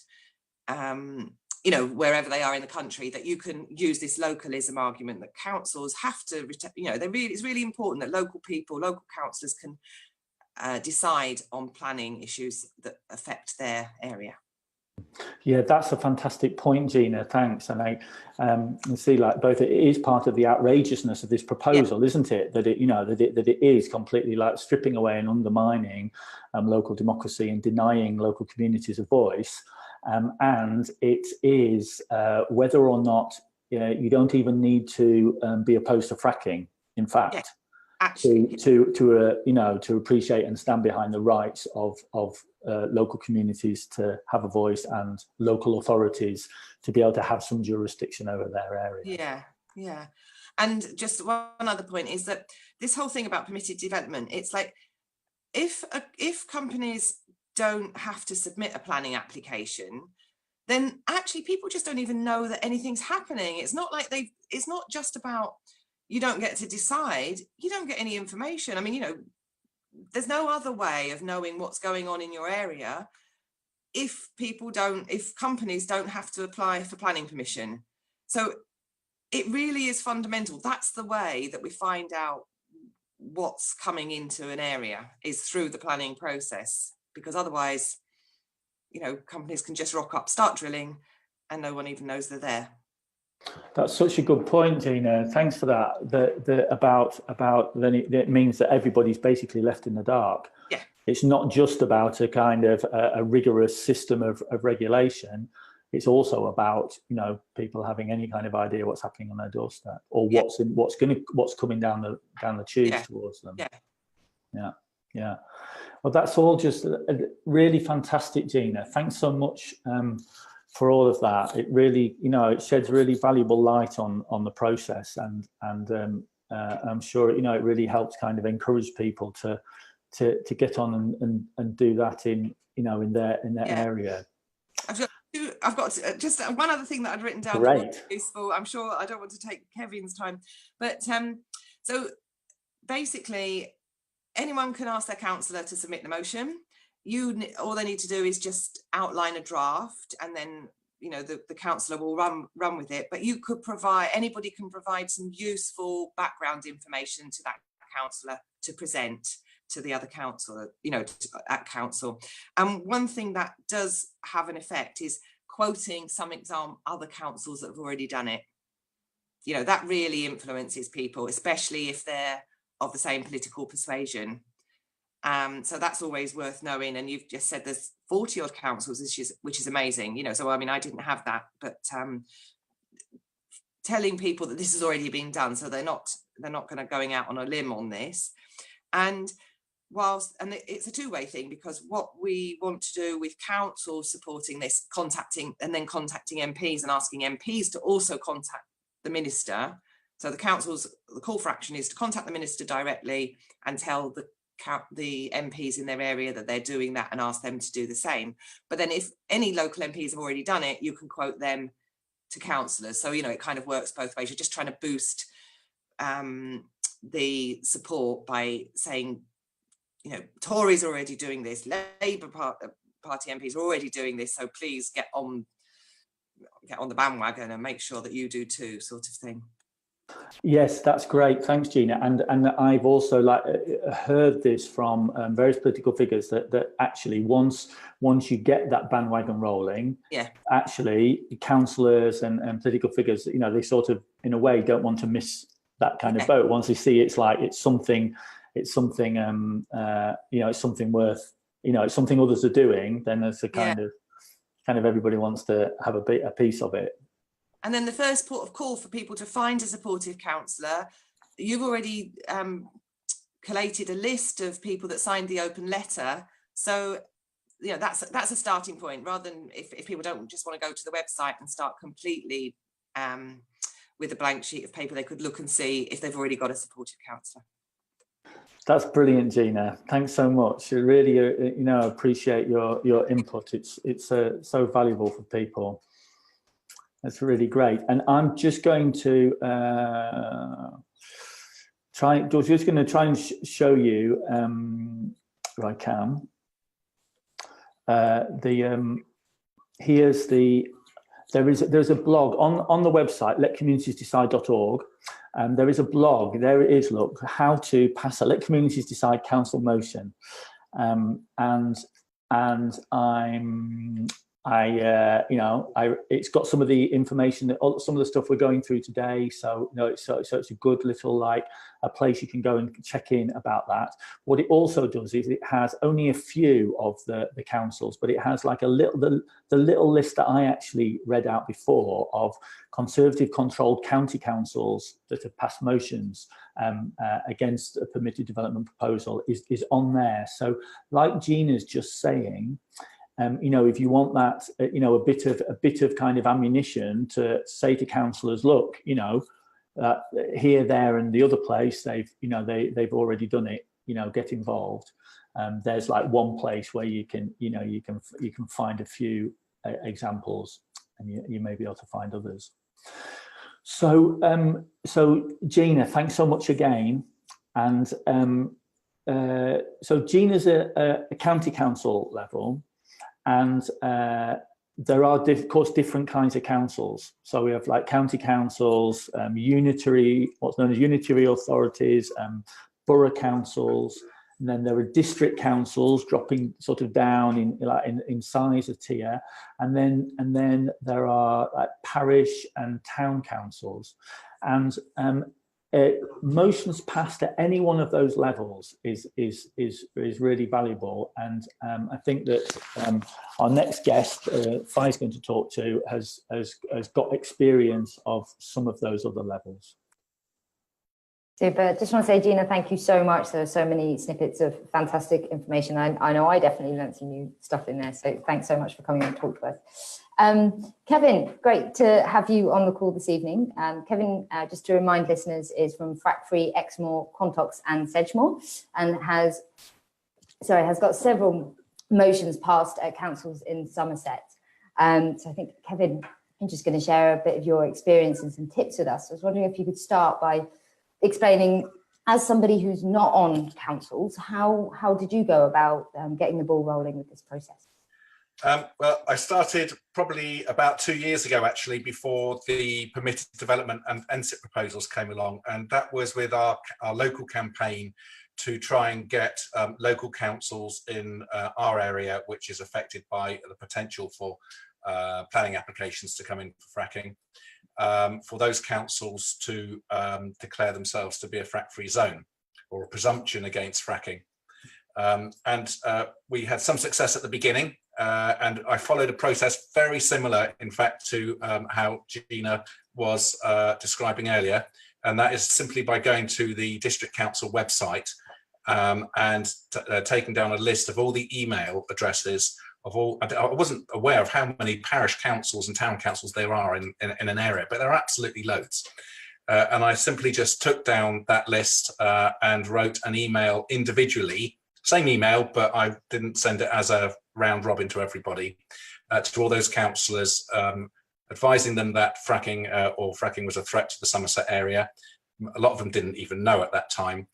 wherever they are in the country, that you can use this localism argument that councils have to, it's really important that local councillors can decide on planning issues that affect their area. Yeah, that's a fantastic point, Gina. Thanks. And I see, like, both it is part of the outrageousness of this proposal, isn't it? That it is completely like stripping away and undermining local democracy and denying local communities a voice. And it is whether or not you don't even need to be opposed to fracking. In fact, to appreciate and stand behind the rights of local communities to have a voice and local authorities to be able to have some jurisdiction over their area. Yeah. And just one other point is that this whole thing about permitted development, it's like if companies don't have to submit a planning application, then actually people just don't even know that anything's happening. It's not like it's not just about, you don't get to decide, you don't get any information. I mean, there's no other way of knowing what's going on in your area if companies don't have to apply for planning permission. So it really is fundamental. That's the way that we find out what's coming into an area, is through the planning process, because otherwise, companies can just rock up, start drilling, and no one even knows they're there. That's such a good point, Gina. Thanks for that. About then it means that everybody's basically left in the dark. Yeah. It's not just about a kind of a rigorous system of regulation. It's also about people having any kind of idea what's happening on their doorstep, or what's coming down the tubes towards them. Yeah. Well, that's all just really fantastic, Gina. Thanks so much for all of that. It really, it sheds really valuable light on the process, and I'm sure, it really helps kind of encourage people to get on and do that in their area. I've got just one other thing that I'd written down. Great. That was useful. I'm sure I don't want to take Kevin's time, but so basically anyone can ask their councillor to submit the motion. All they need to do is just outline a draft, and then the councillor will run with it. But anybody can provide some useful background information to that councillor to present to the other councillor, at council. And one thing that does have an effect is quoting some other councils that have already done it. That really influences people, especially if they're of the same political persuasion. So that's always worth knowing. And you've just said there's 40 odd councils, which is amazing. So I mean, I didn't have that, but telling people that this has already been done, so they're not going out on a limb on this. And it's a two-way thing, because what we want to do with councils supporting this, contacting MPs and asking MPs to also contact the minister. So the call for action is to contact the minister directly and tell the MPs in their area that they're doing that, and ask them to do the same. But then if any local MPs have already done it, you can quote them to councillors. So it kind of works both ways. You're just trying to boost the support by saying, Tories are already doing this, Labour Party MPs are already doing this, so please get on the bandwagon and make sure that you do too, sort of thing. Yes, that's great. Thanks, Gina. And I've also heard this from various political figures that actually once you get that bandwagon rolling, actually councillors and political figures, they sort of, in a way, don't want to miss that kind of boat. Once they see it's something it's something worth, it's something others are doing, then there's a kind of everybody wants to have a piece of it. And then the first port of call for people to find a supportive councillor, you've already collated a list of people that signed the open letter. So, that's a starting point, rather than if people don't just want to go to the website and start completely with a blank sheet of paper, they could look and see if they've already got a supportive councillor. That's brilliant, Gina. Thanks so much. I really, appreciate your input. It's so valuable for people. That's really great. And I'm just going to try and show you, if I can. There's a blog on the website, letcommunitiesdecide.org. There is a blog. There it is. Look, how to pass a Let Communities Decide council motion, it's got some of the information, some of the stuff we're going through today. So it's a good little a place you can go and check in about that. What it also does is it has only a few of the councils, but it has the little list that I actually read out before of Conservative controlled county councils that have passed motions against a permitted development proposal is on there. So like Gina's just saying, if you want that, a bit of kind of ammunition to say to councillors, look, here, there, and the other place, they've already done it. Get involved. There's one place where you can find a few examples, and you may be able to find others. So Gina, thanks so much again. And so Gina's a county council level. And there are, of course, different kinds of councils. So we have county councils, what's known as unitary authorities, borough councils, and then there are district councils dropping sort of down in size of tier, and then there are parish and town councils, and motions passed at any one of those levels is really valuable. And I think that our next guest, Fai's going to talk to, has got experience of some of those other levels. Super. Just want to say, Gina, thank you so much. There are so many snippets of fantastic information. I know I definitely learned some new stuff in there. So thanks so much for coming and talk to us. Kevin, great to have you on the call this evening. Kevin, just to remind listeners, is from Frack Free, Exmoor, Contox and Sedgemoor, and has got several motions passed at councils in Somerset. So I think, Kevin, I'm just going to share a bit of your experience and some tips with us. I was wondering if you could start by explaining, as somebody who's not on councils, how did you go about getting the ball rolling with this process? Well, I started probably about 2 years ago, actually, before the permitted development and NSIP proposals came along. And that was with our local campaign to try and get local councils in our area, which is affected by the potential for planning applications to come in for fracking, for those councils to declare themselves to be a frack-free zone or a presumption against fracking. And we had some success at the beginning, and I followed a process very similar, in fact, to how Gina was describing earlier, and that is simply by going to the district council website and taking down a list of all the email addresses of all. I wasn't aware of how many parish councils and town councils there are in an area, but there are absolutely loads. And I simply just took down that list and wrote an email individually, same email, but I didn't send it as a round robin to everybody, to all those councillors, advising them that fracking was a threat to the Somerset area. A lot of them didn't even know at that time,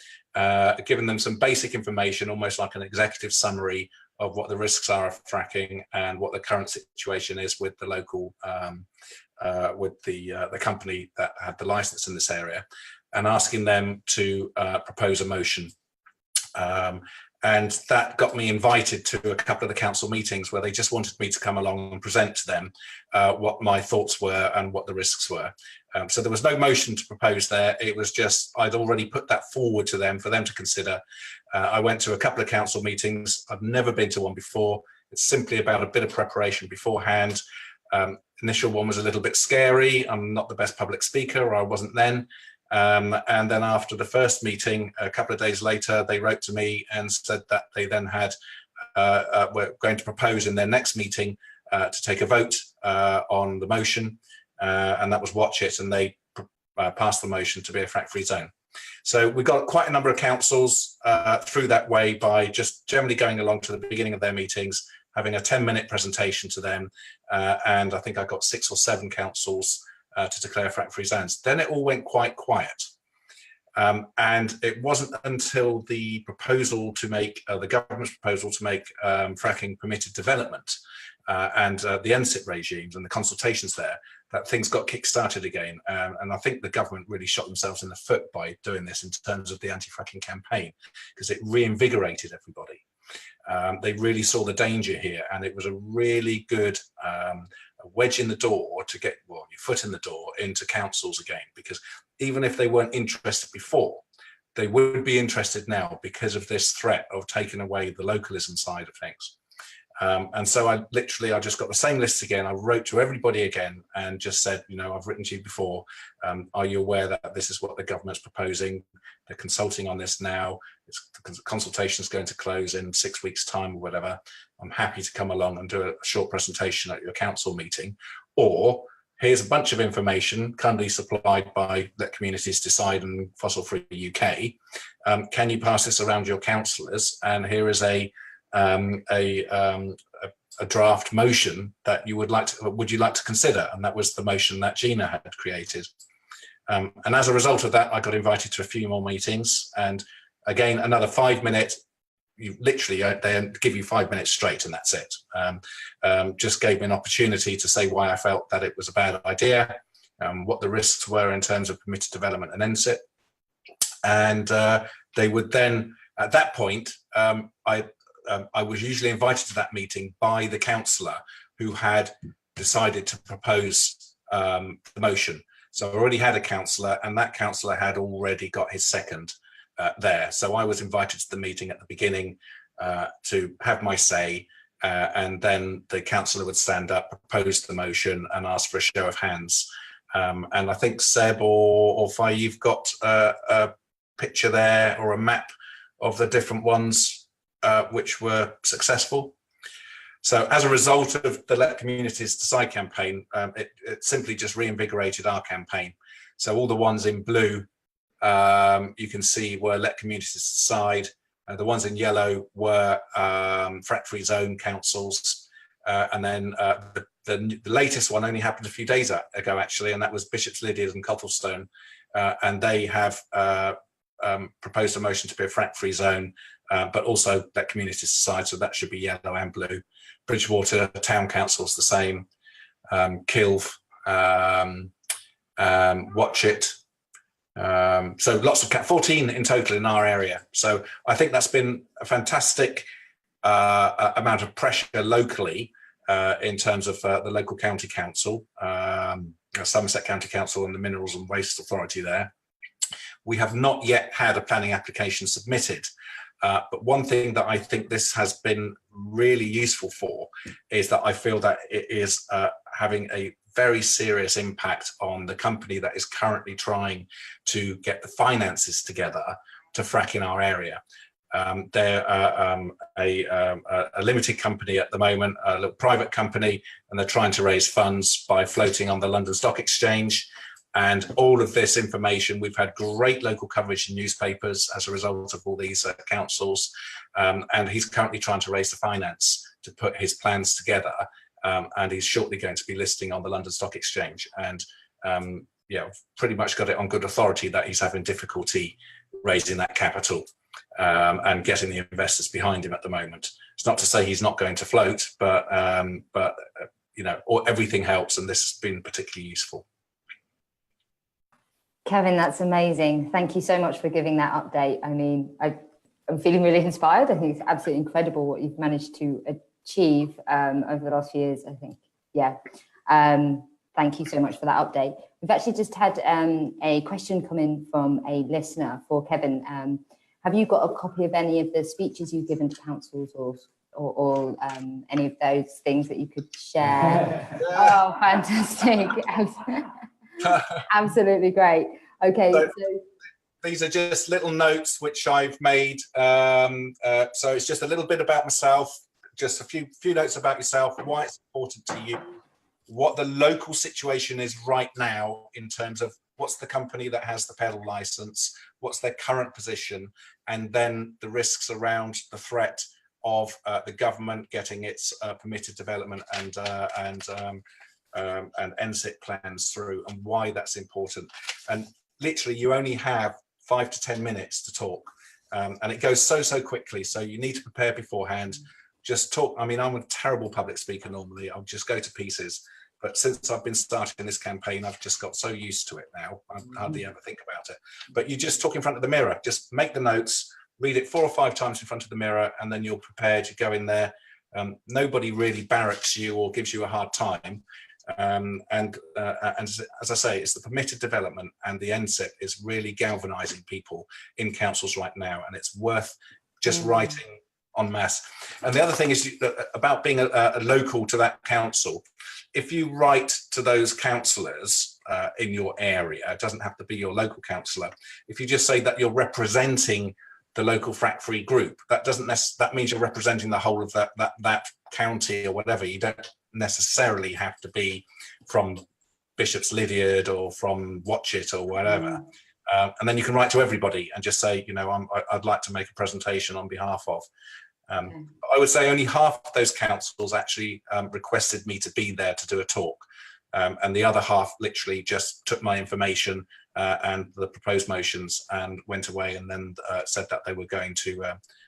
giving them some basic information, almost like an executive summary of what the risks are of fracking and what the current situation is with the local, with the company that had the license in this area, and asking them to propose a motion. And that got me invited to a couple of the council meetings where they just wanted me to come along and present to them what my thoughts were and what the risks were. So there was no motion to propose there. It was just, I'd already put that forward to them for them to consider. I went to a couple of council meetings. I've never been to one before. It's simply about a bit of preparation beforehand. Initial one was a little bit scary. I'm not the best public speaker, or I wasn't then. And then after the first meeting, a couple of days later, they wrote to me and said that they then were going to propose in their next meeting to take a vote on the motion, and that was watch it, and they passed the motion to be a frack-free zone. So we got quite a number of councils through that way by just generally going along to the beginning of their meetings, having a 10-minute presentation to them, and I think I got 6 or 7 councils to declare frack-free zones. Then it all went quite quiet. And it wasn't until the proposal to make, the government's proposal to make fracking permitted development and the NSIP regimes and the consultations there, that things got kick-started again. And I think the government really shot themselves in the foot by doing this in terms of the anti-fracking campaign, because it reinvigorated everybody. They really saw the danger here, and it was a really good a wedge in the door to get, well, your foot in the door into councils again, because even if they weren't interested before, they would be interested now because of this threat of taking away the localism side of things. And so I just got the same list again. I wrote to everybody again and just said, you know, I've written to you before. Are you aware that this is what the government's proposing? They're consulting on this now. The consultation is going to close in 6 weeks' time or whatever. I'm happy to come along and do a short presentation at your council meeting. Or here's a bunch of information kindly supplied by Let Communities Decide and Fossil Free UK. Can you pass this around your councillors? And here is a draft motion that you would you like to consider? And that was the motion that Gina had created. And as a result of that, I got invited to a few more meetings, and again, another 5 minute, they give you 5 minutes straight and that's it. Just gave me an opportunity to say why I felt that it was a bad idea, what the risks were in terms of permitted development and NSIP. And they would then, at that point, I was usually invited to that meeting by the councillor who had decided to propose the motion. So I already had a councillor, and that councillor had already got his second there. So I was invited to the meeting at the beginning to have my say, and then the councillor would stand up, propose the motion, and ask for a show of hands. And I think Seb or Faye, you've got picture there, or a map of the different ones which were successful. So as a result of the Let Communities Decide campaign, it simply just reinvigorated our campaign. So all the ones in blue, you can see were Let Communities Decide. The ones in yellow were frat-free zone councils. And then the latest one only happened a few days ago, actually, and that was Bishops Lydeard and Cothelstone. And they have proposed a motion to be a frat-free zone, but also Let Communities Decide, so that should be yellow and blue. Bridgewater Town Council's the same, Kilve, Watch It. So lots of 14 in total in our area. So I think that's been a fantastic amount of pressure locally in terms of the local county council, Somerset County Council and the Minerals and Waste Authority there. We have not yet had a planning application submitted. But one thing that I think this has been really useful for is that I feel that it is having a very serious impact on the company that is currently trying to get the finances together to frack in our area. They're a limited company at the moment, a little private company, and they're trying to raise funds by floating on the London Stock Exchange. And all of this information, we've had great local coverage in newspapers as a result of all these councils. And he's currently trying to raise the finance to put his plans together. And he's shortly going to be listing on the London Stock Exchange. And yeah, pretty much got it on good authority that he's having difficulty raising that capital and getting the investors behind him at the moment. It's not to say he's not going to float, but you know, everything helps, and this has been particularly useful. Kevin, that's amazing. Thank you so much for giving that update. I mean, I'm feeling really inspired. I think it's absolutely incredible what you've managed to achieve over the last few years, I think. Yeah. Thank you so much for that update. We've actually just had a question come in from a listener for Kevin. Have you got a copy of any of the speeches you've given to councils or any of those things that you could share? Oh, fantastic. Absolutely great. Okay. So these are just little notes which I've made. So it's just a little bit about myself, just a few notes about yourself, why it's important to you, what the local situation is right now in terms of what's the company that has the pedal license, what's their current position, and then the risks around the threat of the government getting its permitted development and NSIP plans through, and why that's important. And literally you only have 5 to 10 minutes to talk, and it goes so quickly, so you need to prepare beforehand. Just talk. I mean, I'm a terrible public speaker normally, I'll just go to pieces, but since I've been starting this campaign, I've just got so used to it now, I hardly ever think about it. But you just talk in front of the mirror, just make the notes, read it 4 or 5 times in front of the mirror, and then you're prepared. You go in there, nobody really barracks you or gives you a hard time. And as I say, it's the permitted development and the NSIP is really galvanizing people in councils right now, and it's worth just writing en masse. And the other thing is about being a local to that council. If you write to those councillors in your area, it doesn't have to be your local councillor. If you just say that you're representing the local frat-free group, that means you're representing the whole of that county or whatever. You don't necessarily have to be from Bishops Lydeard or from Watch It or whatever. And then you can write to everybody and just say, you know, I'd like to make a presentation on behalf of. I would say only half of those councils actually requested me to be there to do a talk. And the other half literally just took my information and the proposed motions and went away, and then said that they were going to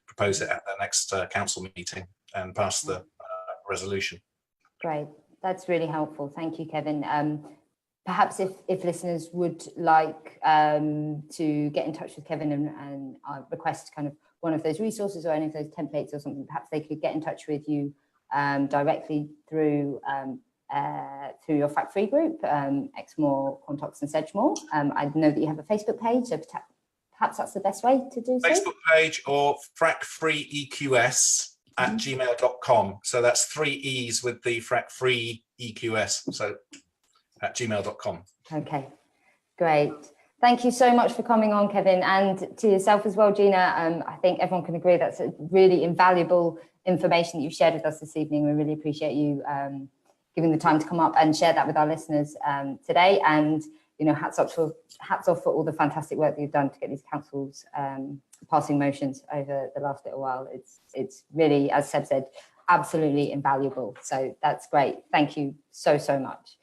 propose it at the next council meeting and pass the resolution. Great, that's really helpful. Thank you, Kevin. Perhaps if listeners would like to get in touch with Kevin and request kind of one of those resources or any of those templates or something, perhaps they could get in touch with you directly through your frat-free group, Exmoor, Quantox and Sedgemoor. I know that you have a Facebook page, so perhaps that's the best way to do so. Facebook page or fracfreeeqs@gmail.com. So that's 3 E's with the fracfree EQS. So at gmail.com. Okay, great. Thank you so much for coming on, Kevin, and to yourself as well, Gina. I think everyone can agree that's a really invaluable information that you've shared with us this evening. We really appreciate you giving the time to come up and share that with our listeners today. And hats off for all the fantastic work that you've done to get these councils passing motions over the last little while. It's really, as Seb said, absolutely invaluable. So that's great. Thank you so much.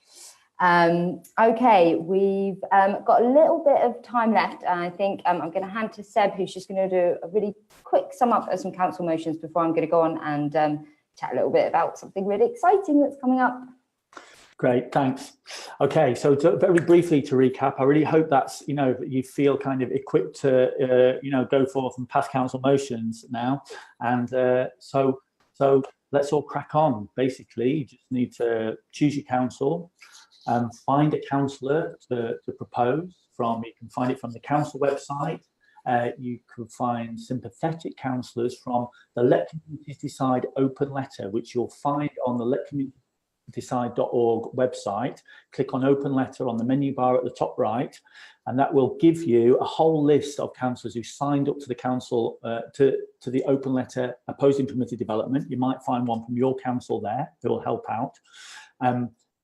Okay, we've got a little bit of time left. I think I'm going to hand to Seb, who's just going to do a really quick sum up of some council motions before I'm going to go on and chat a little bit about something really exciting that's coming up. Great, thanks. Okay, so very briefly to recap, I really hope that's, that you feel kind of equipped to, go forth and pass council motions now. And so let's all crack on. Basically, you just need to choose your council, find a councillor to propose from. You can find it from the council website. You can find sympathetic councillors from the Let Communities Decide open letter, which you'll find on the letcommunitiesdecide.org website. Click on open letter on the menu bar at the top right, and that will give you a whole list of councillors who signed up to the council to the open letter opposing permitted development. You might find one from your council there who will help out.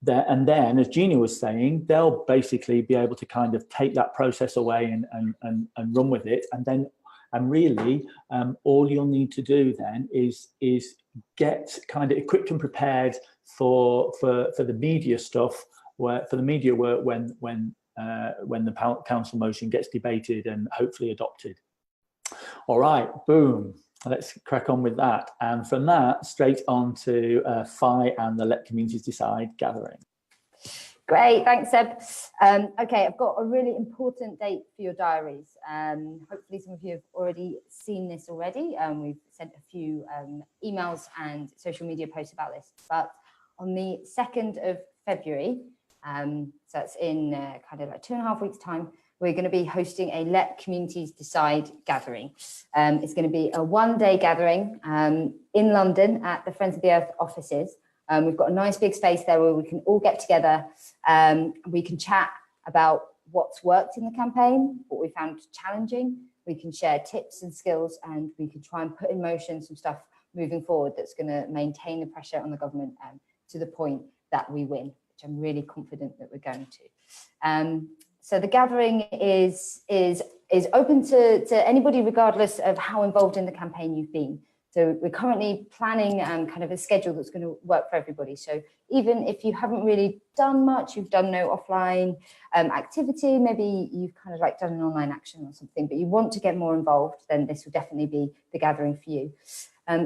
And then, as Gina was saying, they'll basically be able to kind of take that process away and run with it. And really, all you'll need to do then is get kind of equipped and prepared for the media stuff, for the media work when the council motion gets debated and hopefully adopted. All right, boom. Let's crack on with that. And from that, straight on to FI and the Let Communities Decide gathering. Great, thanks, Seb. Okay, I've got a really important date for your diaries. Hopefully some of you have already seen this already. We've sent a few emails and social media posts about this, but on the 2nd of February, so that's in kind of like 2.5 weeks' time, we're going to be hosting a Let Communities Decide gathering. It's going to be a one-day gathering in London at the Friends of the Earth offices. We've got a nice big space there where we can all get together. We can chat about what's worked in the campaign, what we found challenging. We can share tips and skills, and we can try and put in motion some stuff moving forward that's going to maintain the pressure on the government to the point that we win, which I'm really confident that we're going to. So the gathering is open to anybody, regardless of how involved in the campaign you've been. So we're currently planning kind of a schedule that's going to work for everybody. So even if you haven't really done much, you've done no offline activity, maybe you've kind of like done an online action or something, but you want to get more involved, then this will definitely be the gathering for you.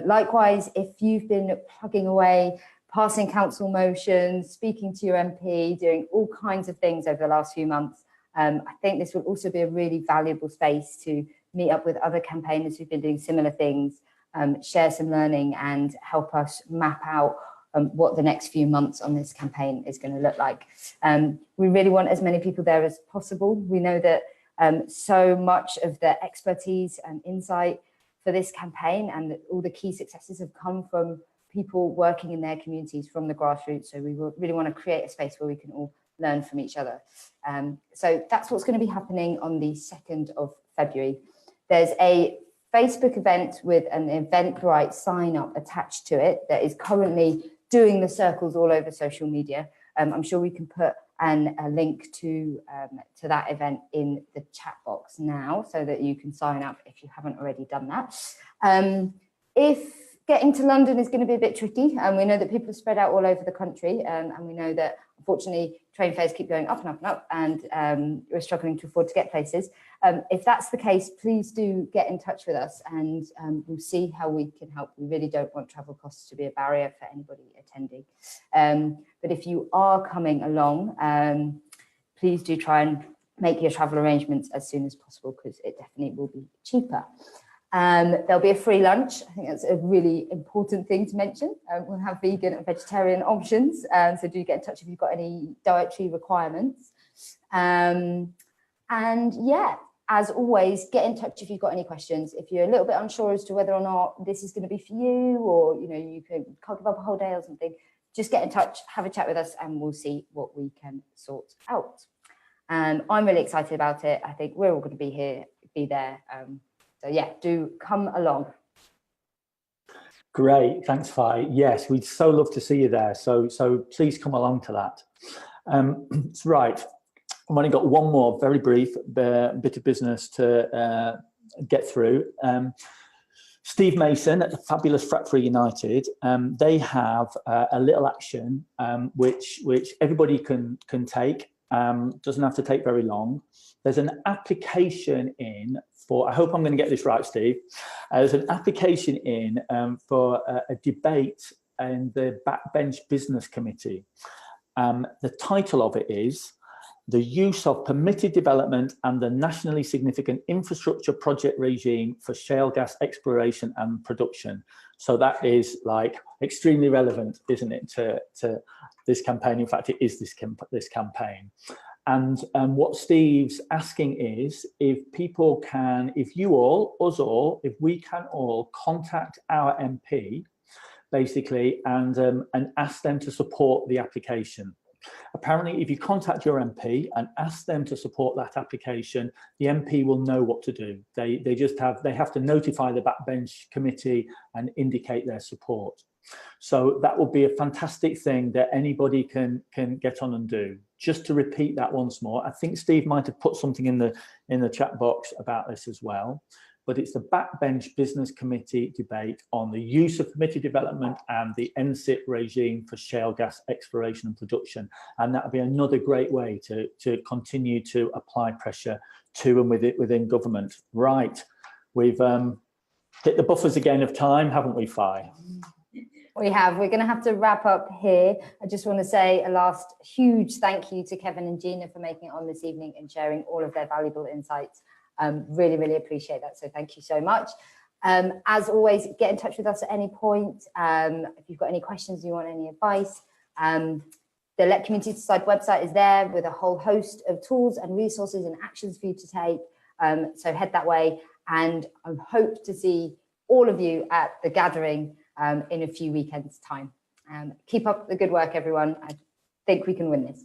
Likewise, if you've been plugging away, passing council motions, speaking to your MP, doing all kinds of things over the last few months, I think this will also be a really valuable space to meet up with other campaigners who've been doing similar things, share some learning and help us map out what the next few months on this campaign is going to look like. We really want as many people there as possible. We know that so much of the expertise and insight for this campaign and all the key successes have come from people working in their communities from the grassroots. So we really want to create a space where we can all learn from each other. So that's what's going to be happening on the 2nd of February. There's a Facebook event with an Eventbrite sign up attached to it that is currently doing the circles all over social media. I'm sure we can put a link to that event in the chat box now so that you can sign up if you haven't already done that. If getting to London is going to be a bit tricky, and we know that people are spread out all over the country, and we know that unfortunately train fares keep going up and up and up, and we're struggling to afford to get places. If that's the case, please do get in touch with us, and we'll see how we can help. We really don't want travel costs to be a barrier for anybody attending. But if you are coming along, please do try and make your travel arrangements as soon as possible, because it definitely will be cheaper. There'll be a free lunch. I think that's a really important thing to mention. We'll have vegan and vegetarian options, so do get in touch if you've got any dietary requirements. And yeah, as always, get in touch if you've got any questions. If you're a little bit unsure as to whether or not this is going to be for you, or you can't give up a whole day or something, just get in touch, have a chat with us, and we'll see what we can sort out. I'm really excited about it. I think we're all going to be there. So yeah, do come along. Great, thanks, Fi. Yes, we'd so love to see you there. So please come along to that. That's right. I've only got one more very brief bit of business to get through. Steve Mason at the fabulous Frat Free United, they have a little action which everybody can take. Doesn't have to take very long. There's an application in for, I hope I'm going to get this right, Steve. There's an application in for a debate in the Backbench Business Committee. The title of it is The Use of Permitted Development and the Nationally Significant Infrastructure Project Regime for Shale Gas Exploration and Production. So that is like extremely relevant, isn't it, to this campaign? In fact, it is this campaign. And what Steve's asking is if people can, if you all, us all, if we can all contact our MP, basically, and ask them to support the application. Apparently, if you contact your MP and ask them to support that application, the MP will know what to do. They have to notify the Backbench Committee and indicate their support. So that will be a fantastic thing that anybody can get on and do. Just to repeat that once more, I think Steve might have put something in the chat box about this as well. But it's the Backbench Business Committee debate on the use of permitted development and the NSIP regime for shale gas exploration and production. And that would be another great way to continue to apply pressure to and within government. Right, we've hit the buffers again of time, haven't we, Fi? We have. We're going to have to wrap up here. I just want to say a last huge thank you to Kevin and Gina for making it on this evening and sharing all of their valuable insights. Really, really appreciate that. So thank you so much. As always, get in touch with us at any point. If you've got any questions, you want any advice, the Let Community Decide website is there with a whole host of tools and resources and actions for you to take. So head that way, and I hope to see all of you at the gathering in a few weekends' time. Keep up the good work, everyone. I think we can win this.